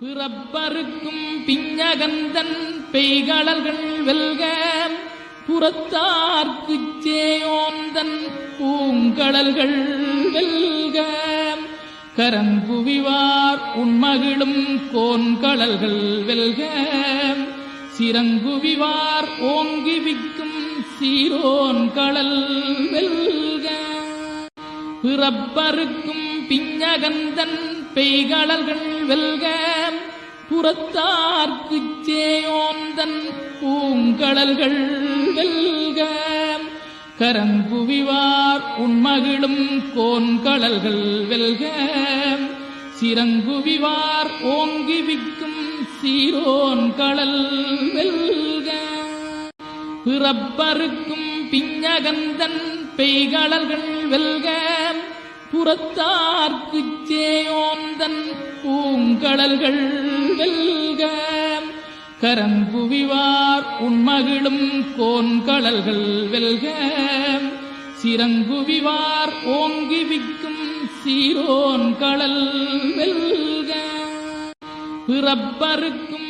பிறப்பருக்கும் பிஞகந்தன் பெய்களல்கள் வெல்க புறத்தார்க்குச் சேயோந்தன் பூங்கடல்கள் வெல்க கரங்குவிவார் உண்மகிழும் கோன்கடல்கள் வெல்க சிறங்குவிவார் ஓங்கிவிக்கும் சீரோன் கடல் வெல்க பிறப்பருக்கும் பிஞகந்தன் பெய்களல்கள் வெல்க புறத்தார்க்குச் சேயோந்தன் பூங்கடல்கள் வெல்க கரங்குவிவார் உண்மகிழும் கோன்கடல்கள் வெல்க சிறங்குவிவார் ஓங்கிவிக்கும் சீரோன் கடல் வெல்க பிறப்பருக்கும் பிஞகந்தன் பெய்களல்கள் வெல்க புறத்தார்க்குச் சேயோந்தன் பூங்கடல்கள் வெல்க கரங்குவிவார் உண்மகிழும் கோன்கடல்கள் வெல்க சிறங்குவிவார் ஓங்கிவிக்கும் சீரோன் கடல் வெல்க பிறப்பருக்கும்